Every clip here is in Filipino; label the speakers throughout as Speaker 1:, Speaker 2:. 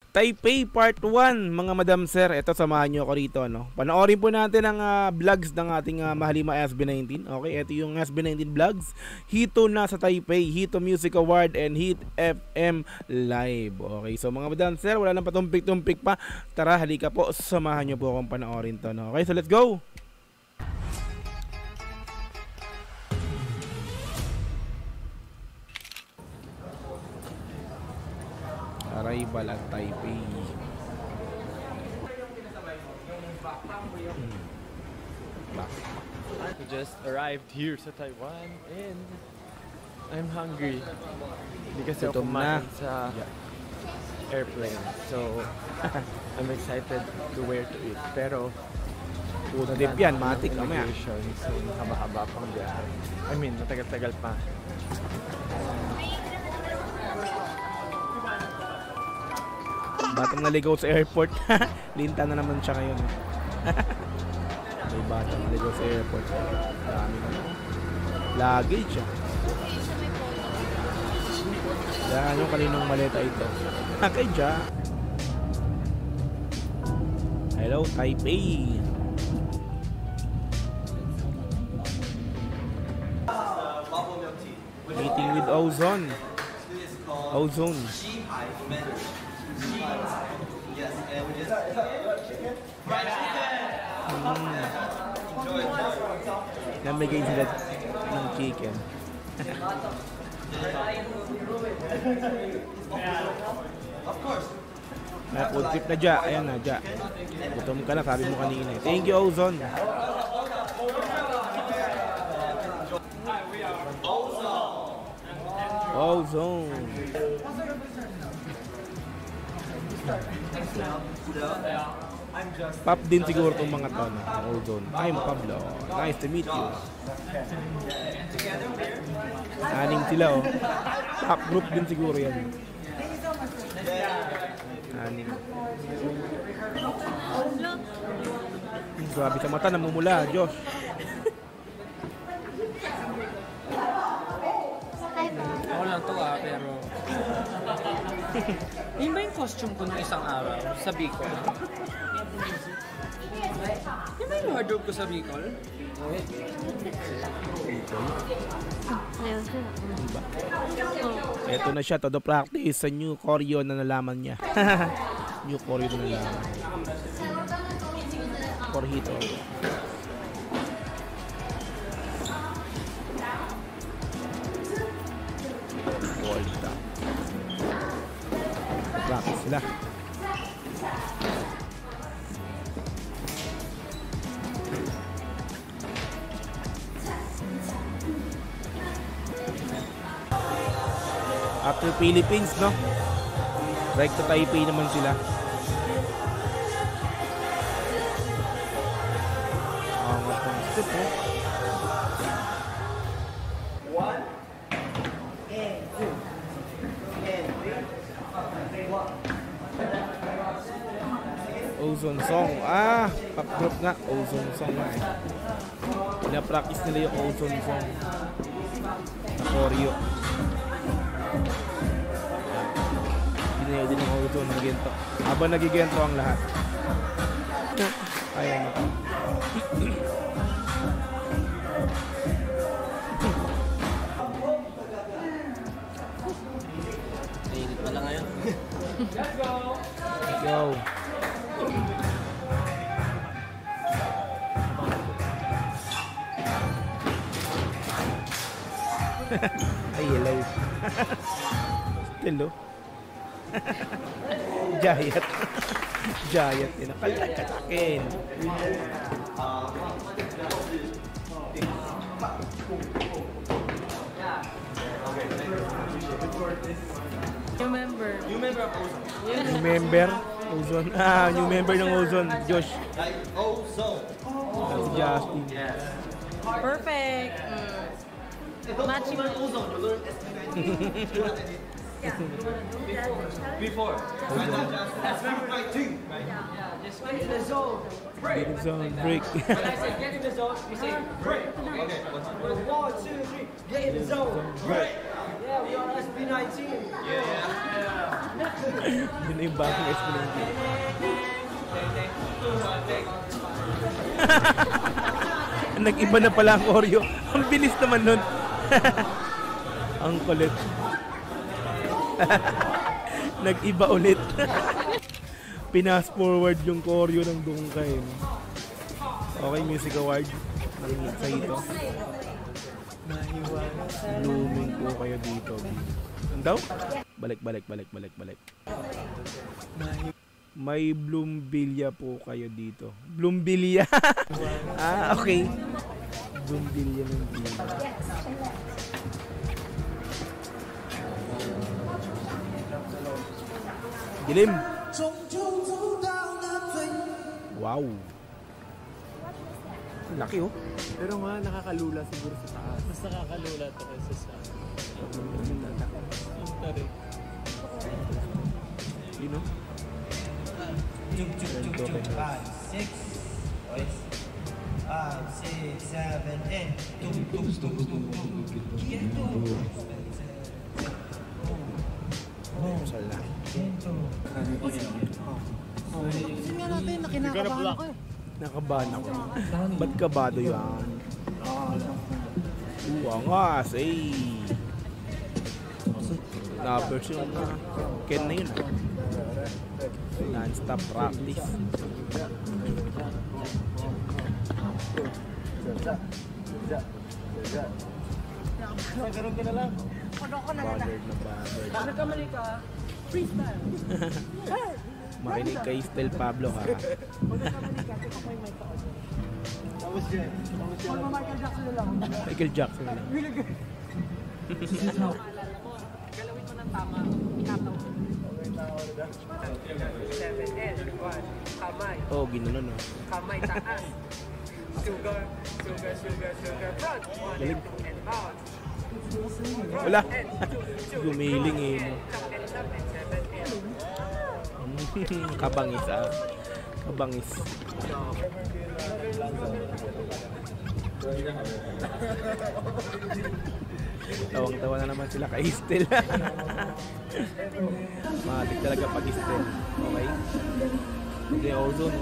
Speaker 1: Taipei Part 1, mga madam sir. Ito, samahan nyo ako rito, no? Panoorin po natin ang vlogs ng ating Mahalima SB19. Okay, ito yung SB19 vlogs. Hito na sa Taipei, Hito Music Award and Hit FM Live. Okay, so mga madam sir, wala nang patumpik-tumpik pa. Tara, halika po, samahan nyo po akong panoorin to, no? Okay, so let's go! Arrival at Taipei.
Speaker 2: We just arrived here sa Taiwan and I'm hungry. Hindi kasi ako kumain sa airplane. So, I'm excited to where to eat. Pero,
Speaker 1: Food trip yan, matik mamaya.
Speaker 2: So, haba-haba pang biyahe. I mean, matagal-tagal pa.
Speaker 1: Batang naligaw sa airport. Linta na naman siya ngayon. May batang naligaw sa airport. Marami na. Luggage siya. Yan yung kaninong maleta ito. Okay, dya. Hello, Taipei. Meeting with Ozone. Ozone.
Speaker 3: Yes, and we just fried chicken.
Speaker 1: Namigay sila ng chicken.
Speaker 3: Of course.
Speaker 1: May food trip na dya. Ayan na, dya. Gutom ka na, sabi mo kanina. Thank you, Ozone. Ozone. Pop din siguro itong mga to, no? Ozone. I'm Pablo. Nice to meet you. Aning sila, oh. Pop group din siguro yan. Aning. Grabe sa mata, namumula, Josh.
Speaker 4: Ako lang to pero... Yun ba yung costume ko nung isang araw sa Bicol? Yun ba yung wardrobe ko sa Bicol?
Speaker 1: Ito na siya, todo practice sa new choreo na nalaman niya. New choreo na nalaman. Corhito. Volta. Practice sila. After Philippines, no? Right to Taipei naman sila. Ang matang step, no?
Speaker 3: One and two and three.
Speaker 1: Ozone song. Pop group nga. Ozone song nga eh. Pina-practice nila yung Ozone song. Choreo. Ginayaw din ng Ozone ng gento. Habang nagigento ang lahat. Ayan na.
Speaker 4: Nainit pala ngayon.
Speaker 3: Let's go!
Speaker 1: Let's go. Ay, hello. Hello. Giant. Giant. Nakalagay ka sa akin.
Speaker 4: New member.
Speaker 3: New member of Ozone.
Speaker 1: New member. Ozone. New member ng Ozone. Josh.
Speaker 3: Like Ozone.
Speaker 1: Si Justin.
Speaker 3: Yes.
Speaker 4: Perfect.
Speaker 3: Matching with Ozone. You learn Before. That's right too. Right?
Speaker 4: Yeah, just get in the zone.
Speaker 1: Get in zone. Break.
Speaker 4: When I say get in the zone, you say break.
Speaker 3: Okay.
Speaker 4: 1, 2, 3. Get in the zone.
Speaker 3: Break.
Speaker 4: Yeah, we are SB19.
Speaker 3: Yeah.
Speaker 1: Yun na yung bagong SB19. Nag-iba na pala ang choreo. Ang bilis naman nun. Ang kulit. Nag-iba ulit. Pinas forward yung choreo ng Dungkay. Okay, music award ng sa ito. Blooming po kayo dito. Ano daw? Balik. May Bloombilya po kayo dito. Bloombilya. Okay. Bloombilya ng Bilya. Dilim. Wow. Laki oh.
Speaker 2: Pero nga, nakakalula siguro sa taas. Mas nakakalula ito kaysa sa... Ang tari.
Speaker 1: You know?
Speaker 3: 5, 6, 5, 6, 7, and
Speaker 1: Sala.
Speaker 5: Kasi nga natin, nakinakabahan ako eh.
Speaker 1: Nakabahan ako. Ba't kabado yan? Wangas eh. Na-version na. Ken na yun. Non-stop practice.
Speaker 5: Nagaroon ka na lang.
Speaker 1: Bothered na bothered.
Speaker 5: Nagkamali ka, freestyle.
Speaker 1: Makinig kay Stel Pablo ha.
Speaker 5: Nagkamali ka, ito ko yung mic ako.
Speaker 3: Tapos yun.
Speaker 5: Huwag mo Michael Jackson na lang.
Speaker 1: Michael Jackson na.
Speaker 5: Galawin mo ng tama. Ikataw. 7 and 1. Kamay.
Speaker 1: Oh, ginanon no.
Speaker 5: Kamay taas. Sugar. Front. 1
Speaker 1: Galing.
Speaker 5: and out.
Speaker 1: Wala. Gumiling eh. Kabangis ah. Kabangis. Tawang-tawa na naman sila kay Estel. Matik talaga pag Estel. Okay? Hindi, ozone.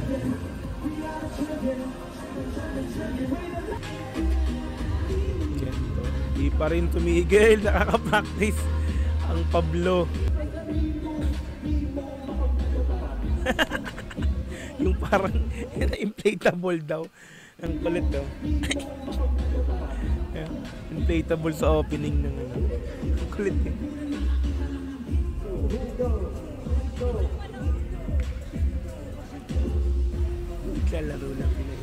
Speaker 1: Di pa rin tumigil. Nakaka-practice ang Pablo. Yung parang inflatable daw. Ang kulit daw. Inflatable sa opening ng ano. Ang kulit eh. Kalaro lang pinay.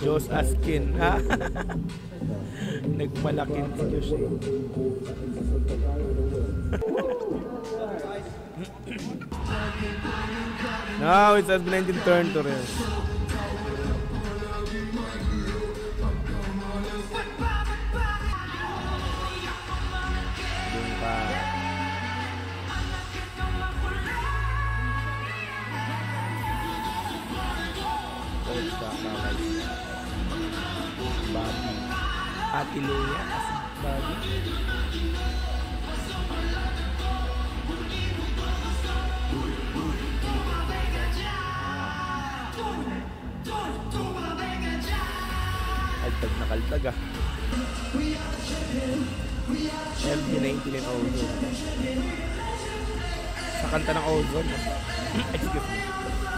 Speaker 1: Diyos askin ha. Nagmalakin si Diyos eh. Now it's SB19 turn to rin. Doon pa. Balik sa kamay. Bobby. Ate Lea. Bobby. Kaltag na kaltag ah. LB19 and Ozone. Sa kanta ng Ozone. Excuse me.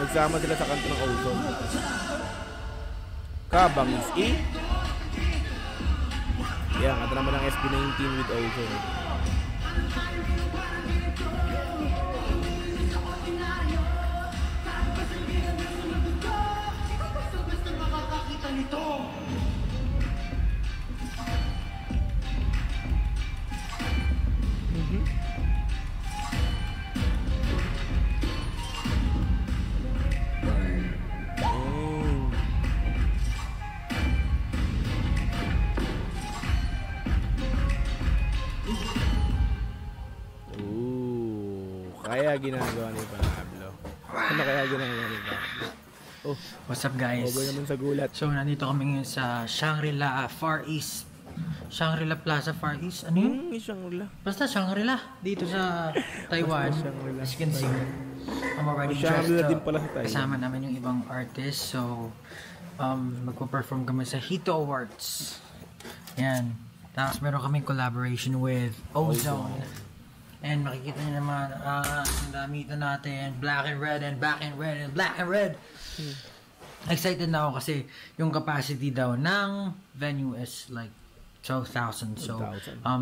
Speaker 1: Nagsama sila sa kanta ng Ozone. Kabangis eh. Yan, kanta naman ng SB19 with Ozone. Kaya ginagawa ni Pablo. Ano kaya ginagawa ni Pablo? Oh,
Speaker 6: What's up guys?
Speaker 1: over naman sa gulat.
Speaker 6: So nandito kami ngayon sa Shangri-La Far East. Shangri-La Plaza Far East. Ano yun?
Speaker 1: Shangri-La.
Speaker 6: Basta Shangri-La. Dito sa Taiwan.
Speaker 1: Shangri-La.
Speaker 6: As you can see, I'm already
Speaker 1: Shangri-La
Speaker 6: dressed
Speaker 1: din
Speaker 6: up.
Speaker 1: pala sa Taiwan.
Speaker 6: Kasama namin yung ibang artists. So, magpo-perform kami sa Hito Awards. Yan. Tapos meron kaming collaboration with Ozone. And makikita niyo naman, ang damitan natin, black and red and black and red and black and red. Excited na ako kasi yung capacity daw ng venue is like 12,000. So,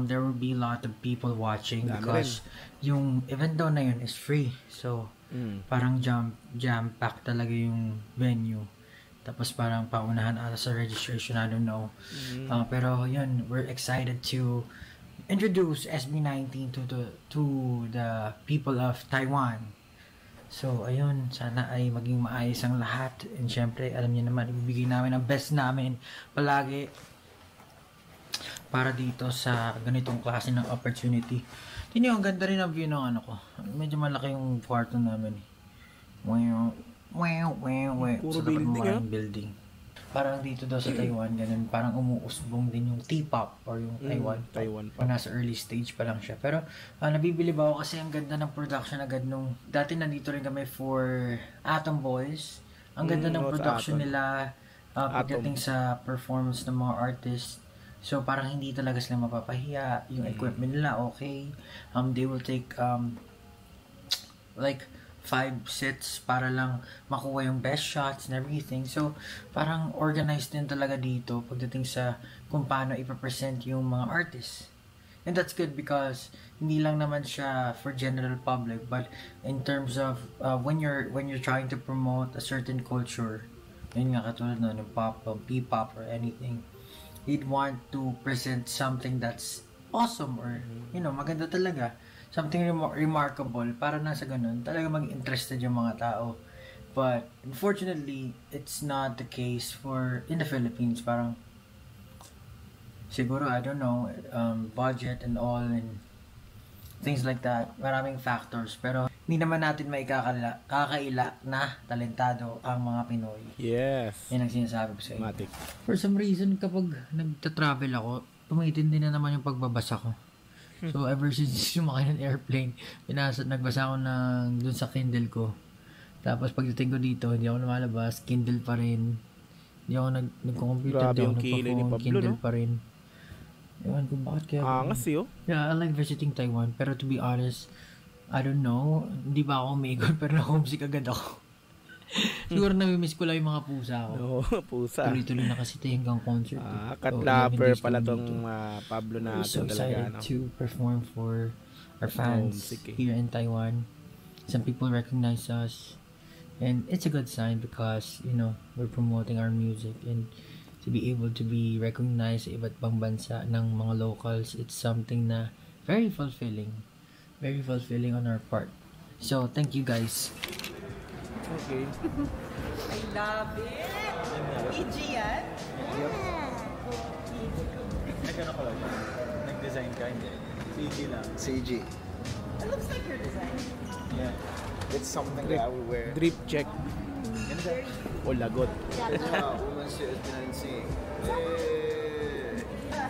Speaker 6: there will be a lot of people watching because yung event daw na yun is free. So, parang jam-packed talaga yung venue. Tapos parang paunahan ata sa registration, I don't know. Pero yun, we're excited to introduce SB19 to the people of Taiwan. So, ayun, sana ay maging maayos ang lahat. And syempre, alam niyo naman, ibibigay namin ang best namin palagi para dito sa ganitong klase ng opportunity. Tingnan niyo, ang ganda rin ang view ng ano ko. Medyo malaki yung kwarto namin. Puro
Speaker 1: building,
Speaker 6: building. Parang dito daw sa Taiwan, ganun, parang umuusbong din yung T-pop or yung Taiwan pop. Nasa early stage pa lang siya. Pero nabibilib ako kasi ang ganda ng production agad nung, dati nandito rin kami for Atom Boys. Ang ganda ng production nila pagdating sa performance ng mga artists. So parang hindi talaga sila mapapahiya. Yung equipment nila okay. They will take like 5 sets para lang makuha yung best shots and everything. So, parang organized din talaga dito pagdating sa kung paano ipapresent yung mga artists. And that's good because hindi lang naman siya for general public, but in terms of when you're trying to promote a certain culture, yun nga katulad nun, yung pop, P-pop or anything, you'd want to present something that's awesome or, you know, maganda talaga. Something remarkable para nasa ganun talaga mag-interested yung mga tao. But unfortunately, it's not the case for in the Philippines. Parang siguro, I don't know, budget and all and things like that. Maraming factors. Pero hindi naman natin kakaila na talentado ang mga Pinoy.
Speaker 1: Yes.
Speaker 6: Yan ang sinasabi ko sa inyo.
Speaker 1: Matic.
Speaker 6: For some reason, kapag nagta-travel ako, tumitindi na naman yung pagbabasa ko. So, ever since sumakay ng airplane, nagbasa ako dun sa Kindle ko. Tapos, pagdating ko dito, hindi ako lumalabas, Kindle pa rin. Hindi ako nagko-computer, hindi ako nagpo-phone, Kindle pa rin. Ewan ko bakit kaya.
Speaker 1: Angas yun.
Speaker 6: Yeah, I like visiting Taiwan. Pero to be honest, I don't know. Hindi ba ako umigot, pero na-homesick agad ako. Siguro namimiss ko lang yung mga pusa ko.
Speaker 1: Oo, pusa.
Speaker 6: Tuloy-tuloy na kasi tayo hanggang concert.
Speaker 1: Cat-lapper pala tong Pablo
Speaker 6: We're so
Speaker 1: natin
Speaker 6: excited
Speaker 1: talaga.
Speaker 6: to perform for our fans here in Taiwan. Some people recognize us. And it's a good sign because, you know, we're promoting our music. And to be able to be recognized sa iba't bang bansa ng mga locals, it's something na very fulfilling. Very fulfilling on our part. So, thank you guys.
Speaker 1: Okay.
Speaker 7: I love it! EG yan?
Speaker 3: Nagkano ka lang? Nag-design ka, hindi? CG lang. CG.
Speaker 7: It looks like your design.
Speaker 3: Yeah. It's something that I would wear.
Speaker 1: Drip check. O lagot.
Speaker 3: Yeah, woman shit is dancing. Hey!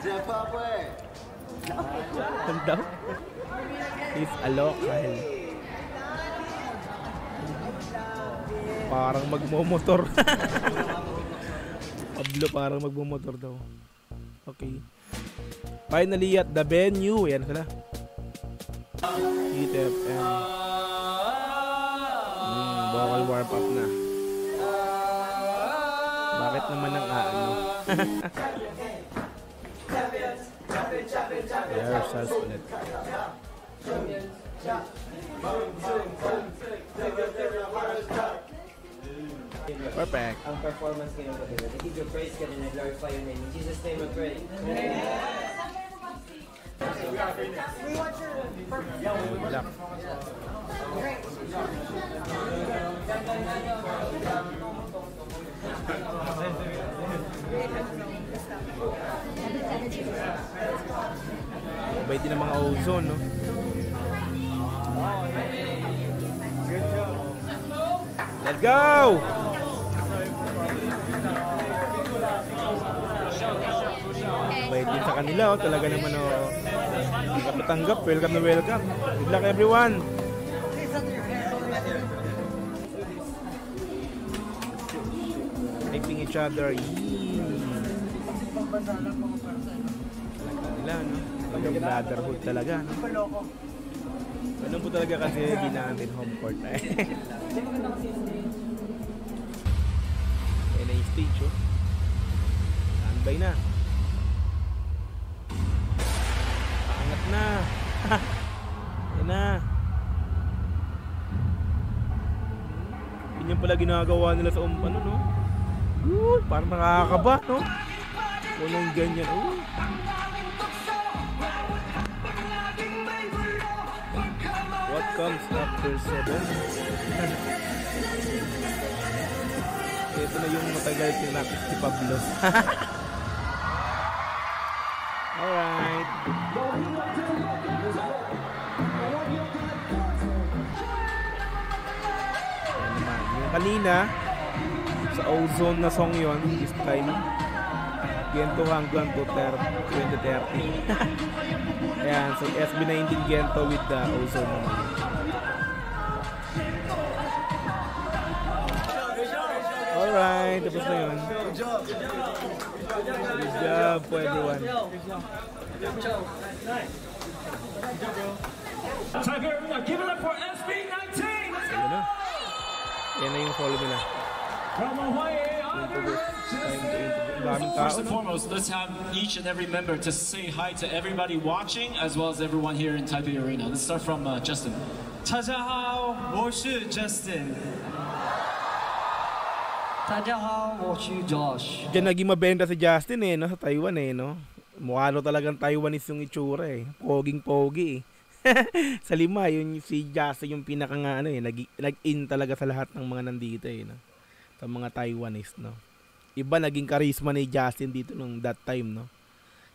Speaker 3: Jeff Papa!
Speaker 1: Ano daw? He's a local. Parang magmomotor. Pablo parang magmomotor daw. Okay. Finally at the venue. Yan sila. Hit FM. Vocal warm up na. Bakit naman ang ano? Rehearsals ulit. Perfect.
Speaker 8: Ang performance ngayong gabi. We give you praise ka and glorify your name. In Jesus' name we pray.
Speaker 7: We want your
Speaker 1: Black. Mabait din ang mga Ozone, no? Let's go! Mabait din sa kanila, oh. Talaga naman, oh. Tanggap, welcome na welcome. Good luck everyone. Hyping each other. Nila, no? Talagang brotherhood talaga, no? Ganun po talaga kasi hindi natin home court. Ayan na yung stage, oh. Standby na. Angat na. Ayan na. Ganyan pala ginagawa nila sa ano, no? Parang nakakaba, no? Walang ganyan, oh. What comes after 7? Ito na yung matagal tinapit si Pablo. Alright. Ayan naman. Yung kanina, sa Ozone na song yon, this time, Gento hanggang to 2030. Ayan, so SB19 Gento with the Ozone naman. Alright, tapos na yun. Good job po everyone.
Speaker 9: Give it up for SB19! Let's go!
Speaker 1: Yan na yung solo nila.
Speaker 9: First and foremost, let's have each and every member to say hi to everybody watching as well as everyone here in Taipei Arena. Let's start from Justin.
Speaker 10: 大家好，我是 Justin。大家好，我是 Josh。
Speaker 1: Diyan naging mabenta si Justin eh, no? Sa Taiwan eh, no? Mukha no talagang Taiwanese yung itsura eh. Poging-pogi eh. Sa lima, yung si Justin yung pinaka nga ano eh, nag-in talaga sa lahat ng mga nandito eh, no? Sa mga Taiwanese, no? Iba naging charisma ni Justin dito nung that time, no?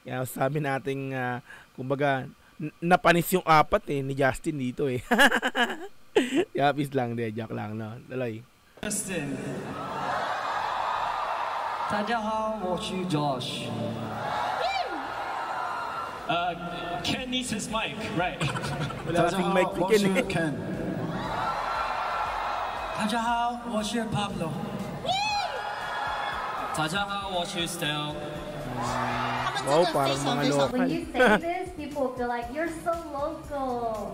Speaker 1: Kaya sabi natin, kumbaga, napanis yung apat eh, ni Justin dito eh. Yapis lang, de, joke lang, no? Daloy.
Speaker 10: Justin。大家好，我是 Josh。
Speaker 9: Ken needs his mic, right?
Speaker 1: Wala kasing mic si Ken eh.
Speaker 3: Ken.
Speaker 10: 大家好，我是 Pablo。
Speaker 9: 大家好，我是 Stell。
Speaker 1: Wow, parang mga local.
Speaker 11: When you say this, people feel like you're so local.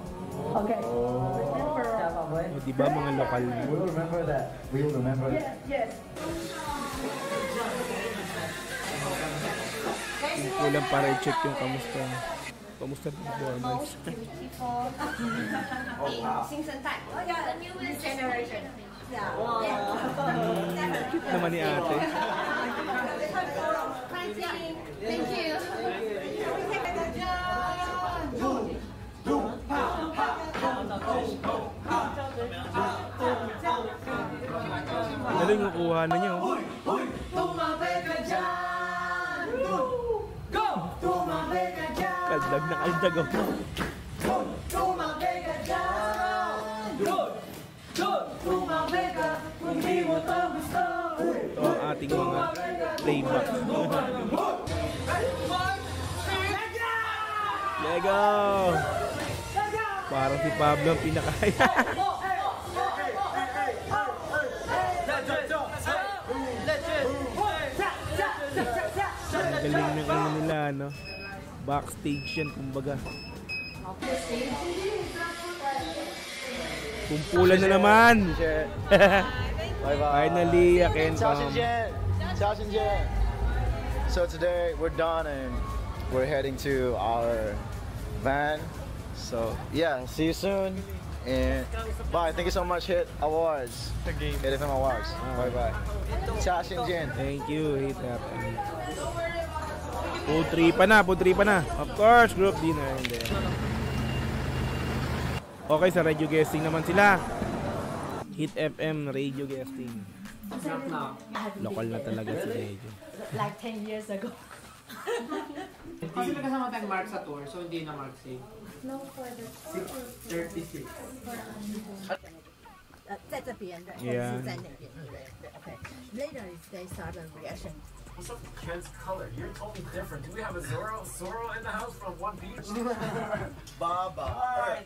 Speaker 11: Okay. Remember.
Speaker 1: O, diba mga lokal na?
Speaker 3: We'll remember that. We'll remember that.
Speaker 11: Yes.
Speaker 1: Kulang para i-check yung kamusta ng performance.
Speaker 11: The newest generation.
Speaker 1: Cute naman ni ate.
Speaker 11: Thank you.
Speaker 1: Galing yung kuha na niya. Oh. Kaldag na kaldag ako. Ito ang ating mga playback. Lego! Parang si Pablo ang pinakaya. Galing ng ano nila, no? Backstage yan, kumbaga. Kumpulan na naman! Finally, I can come.
Speaker 3: So today we're done and we're heading to our van. So yeah, see you soon and bye. Thank you so much, Hit Awards. Hit FM Awards. Bye bye.
Speaker 1: Thank you, Hit FM. Putripa na. Of course, group dinner. Hindi. Okay, sa radio guesting naman sila. Hit FM radio guesting. Local na talaga si radio.
Speaker 11: Like 10 years ago.
Speaker 6: Kasi nagkasama tayong mark sa tour, so hindi na mark save.
Speaker 11: No, for the
Speaker 6: 36.
Speaker 11: 在这边的，
Speaker 1: Yeah.
Speaker 11: 是在那边。对 ，OK。Later they start a reaction
Speaker 9: What's up, Ken's color? You're totally different. Do we have a Zoro in the house from One Piece?
Speaker 3: Baba.
Speaker 5: Bye.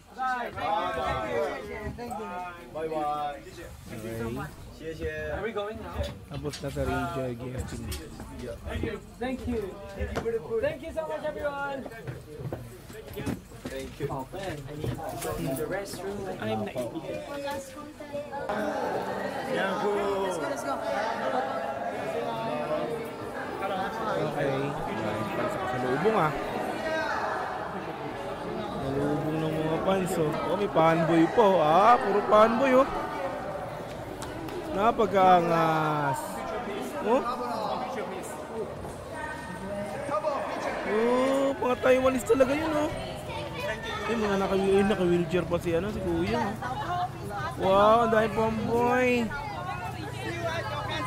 Speaker 3: Thank you. Bye-bye.
Speaker 5: Are we going now?
Speaker 1: Tapos na sa radio guesting.
Speaker 5: Thank you. Thank you. Thank you so much, everyone.
Speaker 3: Thank you.
Speaker 5: Oh, man. I need to go to the restroom. I'm not eating.
Speaker 7: Let's go.
Speaker 1: Okay. Pansak sa lubong ah. Nalubong ng mga fans oh. Oh, may fanboy po. Ah, puro fanboy oh. Napag-angas. Oh. Oh, mga Taiwanese talaga yun oh. Eh, mga naka-wheelchair pa si ano, si Kuya. Wow, ang dami fanboy.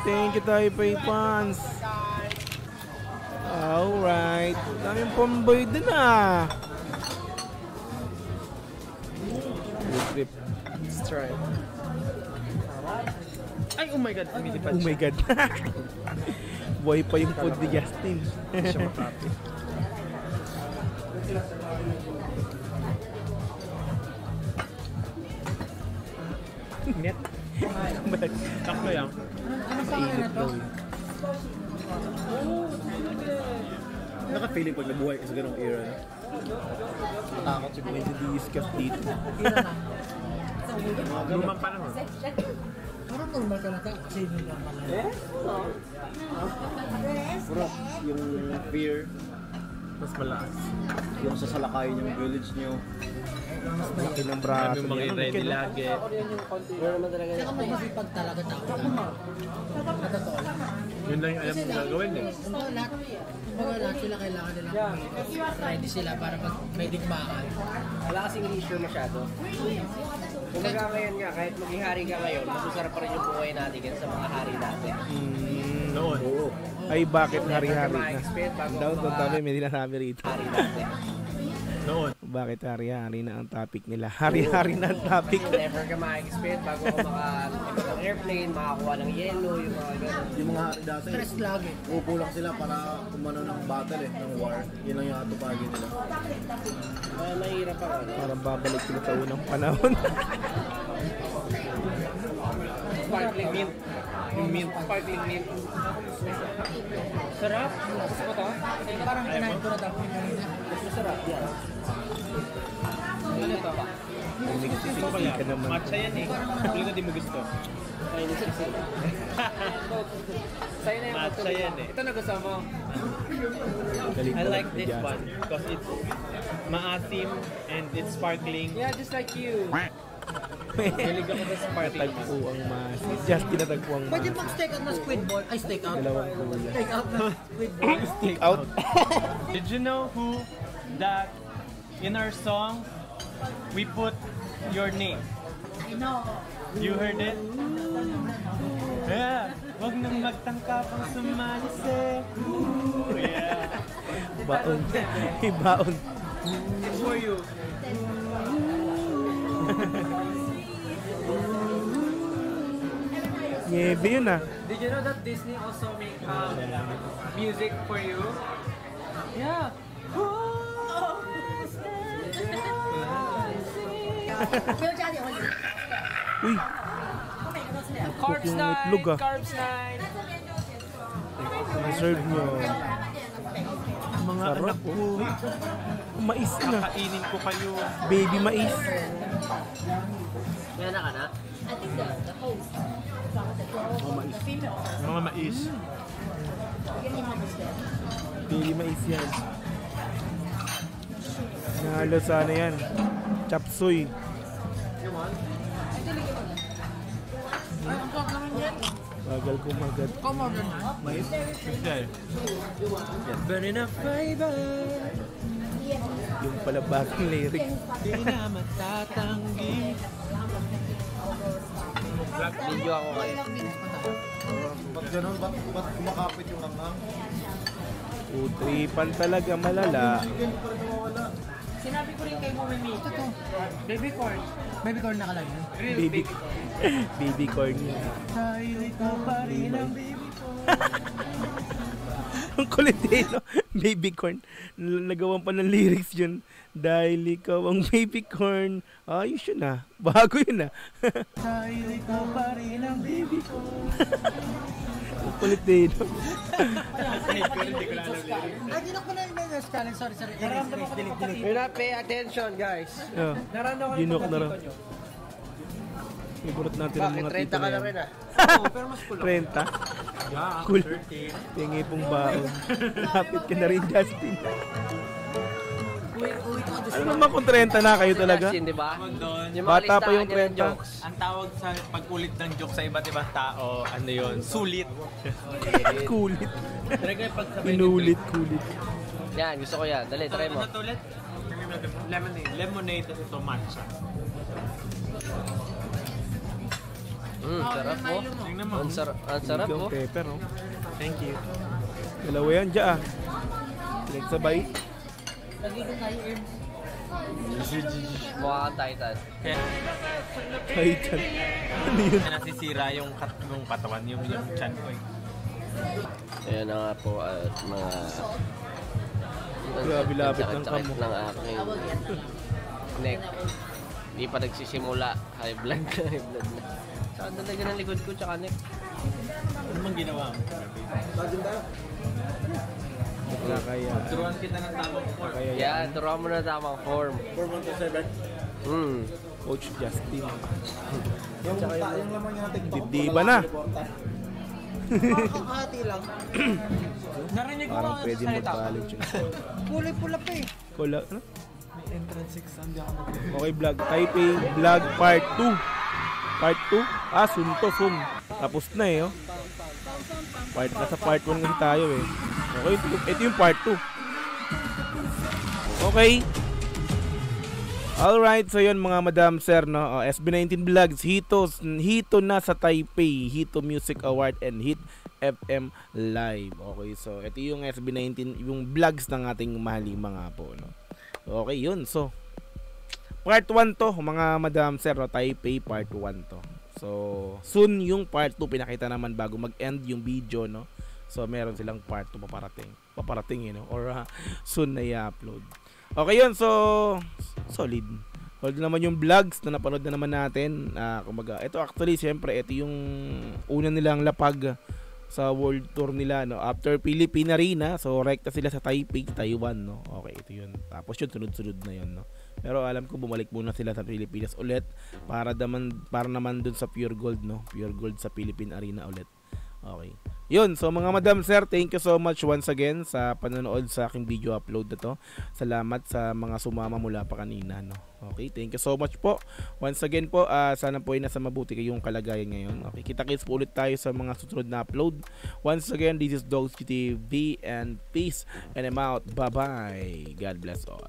Speaker 1: Thank you Taipei fans. Alright. Daming pamboy din ah. Good trip.
Speaker 2: Let's try. Ay, oh my God.
Speaker 1: Oh my God. Buhay pa yung food ni Justin.
Speaker 2: Siya makapi. Net? Takto yan.
Speaker 1: Init daw eh.
Speaker 3: Naka-feeling pag nabuhay ka sa ganong era na.
Speaker 1: Takot siguro medyo discuss dito.
Speaker 2: Lumang panahon.
Speaker 10: Parang normal ka na ka kasi hindi lang pala.
Speaker 3: Puro yung fear,
Speaker 2: Mas malakas.
Speaker 3: yung sasalakayin yung village nyo.
Speaker 1: Laki ng braso
Speaker 2: Yung mga
Speaker 1: niya.
Speaker 2: ready lagi.
Speaker 10: Kaya kung masipag talaga tao lang. Sa totoo lang.
Speaker 2: Yun lang yung alam mo gagawin eh.
Speaker 10: Lahat sila kailangan nilang ready sila para pag may digmaan.
Speaker 8: Wala kasing issue masyado. Kumbaga ngayon nga, kahit maging hari ka ngayon, masasarap pa rin yung buhay natin kaya sa mga hari natin.
Speaker 2: Noon.
Speaker 1: Ay bakit hari-hari na?
Speaker 8: Ma-expect bago
Speaker 1: Daw
Speaker 8: ka
Speaker 1: tabi may dinasami rito.
Speaker 8: hari natin.
Speaker 2: Noon.
Speaker 1: Bakit hari-hari na ang topic nila? Hari-hari na ang topic.
Speaker 8: Never ka ma-expect bago ka maka-ikot ng airplane, makakuha ng yellow, yung mga gano'n.
Speaker 3: Yung mga hari dati,
Speaker 10: Stress lagi.
Speaker 3: upo lang sila para kumano ng battle ng war. Yun lang yung atupagin nila.
Speaker 8: Kaya mahirap ako.
Speaker 1: Parang babalik sila sa unang panahon.
Speaker 8: Sparkling mint. Yung mint. Sparkling mint. Sarap. Gusto ko to.
Speaker 10: Parang kinain ko na dapat kanina.
Speaker 8: Masarap. Yan. Ano to?
Speaker 1: Nagsisiksi ka naman.
Speaker 2: Matcha yan eh. Hindi ko di mo gusto.
Speaker 8: Ay, hindi sexy. Sa'yo na yung
Speaker 2: Matcha yan eh.
Speaker 8: Ito na gusto mo.
Speaker 1: Galing
Speaker 2: I
Speaker 1: pala
Speaker 2: like
Speaker 1: si
Speaker 2: this
Speaker 1: Justin.
Speaker 2: one because it's maasim and it's sparkling.
Speaker 8: Yeah, just like you.
Speaker 2: Galing ako sa sparkling.
Speaker 1: Natagpo ang mas. Justin natagpo ang
Speaker 10: Pwede
Speaker 1: mas.
Speaker 10: mag-steak out na squid ball. Ay, steak out.
Speaker 1: Dalawang kuya.
Speaker 10: Steak out na squid ball.
Speaker 1: Stick out.
Speaker 2: Did you know who that in our song we put your name?
Speaker 7: I know.
Speaker 2: You heard it? Yeah. Huwag nang magtangka pang sumali sa yeah.
Speaker 1: Baon. Baon.
Speaker 8: It's for you.
Speaker 1: Ngebe yun ah.
Speaker 8: Did you know that Disney also make music for you? Yeah.
Speaker 1: Uy,
Speaker 8: Carbs
Speaker 1: yung
Speaker 8: night,
Speaker 1: itlog, ah.
Speaker 8: carbs night.
Speaker 1: serve nyo.
Speaker 2: Mga
Speaker 1: Sarap,
Speaker 2: anak ko,
Speaker 1: Mais na.
Speaker 2: kakainin ko kayo.
Speaker 1: Baby mais.
Speaker 8: May anak ka na?
Speaker 7: I think the host. The female.
Speaker 2: Mga mais.
Speaker 1: Baby mais yan. Nahalo sana yan. Chop suey. Bagal kumagat. Mais.
Speaker 2: Burning up fiber.
Speaker 1: Yung pala bagong lyrics.
Speaker 2: Di na matatanggi.
Speaker 8: Video ako kayo.
Speaker 3: Ba't ganun? Ba't kumakapit yung langhang?
Speaker 1: Utripan talaga malala.
Speaker 8: Sinabi ko rin kay Mami. Baby corn.
Speaker 10: Baby corn nakalagay.
Speaker 8: Real
Speaker 1: Baby.
Speaker 8: big.
Speaker 1: Baby corn yan.
Speaker 2: Dahil ikaw pa rin ang baby ko.
Speaker 1: Ang kulit eh, no? Baby corn. Nagawan pa ng lyrics yun. Dahil ikaw ang baby corn. Ayos yun ah. Bago yun ah. Dahil ikaw pa rin ang baby corn. Ang kulit eh, no?
Speaker 10: Hindi na ko na yung Mendes challenge. Sorry. Delete.
Speaker 8: You're not pay attention, guys.
Speaker 1: Ginok na rin. Sigurot natin ang mga tito
Speaker 8: 30 ka na rin ah.
Speaker 10: Oo, pero mas kulang.
Speaker 1: 30? Cool. Tingi pong baon. Lapit ka na rin, Justin. Ano naman kung 30 na kayo talaga?
Speaker 8: Diba?
Speaker 1: Bata pa yung 30.
Speaker 2: Ang tawag sa pagkulit ng joke sa iba't ibang tao, ano yun? Sulit.
Speaker 1: Kulit. Inulit, kulit.
Speaker 8: Yan, gusto ko yan. Dali, try mo.
Speaker 2: Ano ulit? Lemonade. Lemonade at ito matcha.
Speaker 8: Sarap po. Ang sarap po.
Speaker 1: Pepper, no?
Speaker 2: Thank you.
Speaker 1: Dalawa yan dyan. Pinagsabay.
Speaker 8: Mukha kang Titan.
Speaker 1: Titan. Ano yun?
Speaker 2: Nasisira yung katawan, yung chan ko eh.
Speaker 8: Ayan na nga po at mga...
Speaker 1: Grabe-lapit ng kamo.
Speaker 8: ng aking neck. Hindi pa nagsisimula. High blood na. Saan talaga ng likod ko tsaka neck?
Speaker 2: Ano mang ginawa mo?
Speaker 1: Kaya.
Speaker 2: Turuan kita ng tamang form.
Speaker 8: Yan, turuan mo na tamang form.
Speaker 2: 4-1-7?
Speaker 1: Coach Justin.
Speaker 3: Yung laman niya natin.
Speaker 1: Dibdiba na.
Speaker 10: Kakahati lang.
Speaker 5: Narinig ko
Speaker 1: Parang
Speaker 5: mga
Speaker 1: pwede
Speaker 5: salita.
Speaker 1: mag-college yun.
Speaker 10: Kulay pula pa eh.
Speaker 1: Kola, ano?
Speaker 5: May entrance exam, di ako mag-
Speaker 1: Okay, vlog. Taipei vlog part 2. Part 2? Soon to, soon. Tapos na eh, oh. Nasa part 1 kasi tayo eh. Okay, ito yung part 2. Okay. Alright, so yun mga madam sir, no? SB19 Vlogs, Hito na sa Taipei, Hito Music Award and Hit FM Live. Okay, so ito yung SB19, yung vlogs ng ating mahali mga po, no? Okay, yun. So, part 1 to, mga madam sir, no? Taipei part 1 to. So, soon yung part 2 pinakita naman bago mag-end yung video, no? So, meron silang part 2 paparating, you know? Or soon na i-upload. Okay yun, so solid. Solid naman yung vlogs na napanood na naman natin. Kumaga, ito actually, siyempre, ito yung una nilang lapag sa world tour nila, no? After Philippine Arena, so rekta sila sa Taipei, Taiwan, no? Okay, ito yun. Tapos yun, sunod-sunod na yun, no? Pero alam ko bumalik muna sila sa Pilipinas ulit para naman dun sa Pure Gold, no? Pure Gold sa Philippine Arena ulit. Okay. Yun, so mga madam sir, thank you so much once again sa panonood sa aking video upload na to. Salamat sa mga sumama mula pa kanina, no. Okay, thank you so much po. Once again po, sana po ay nasa mabuti kayong kalagayan ngayon. Okay, kita-kits po ulit tayo sa mga susunod na upload. Once again, this is Dogsky TV and peace and I'm out. Bye-bye. God bless all.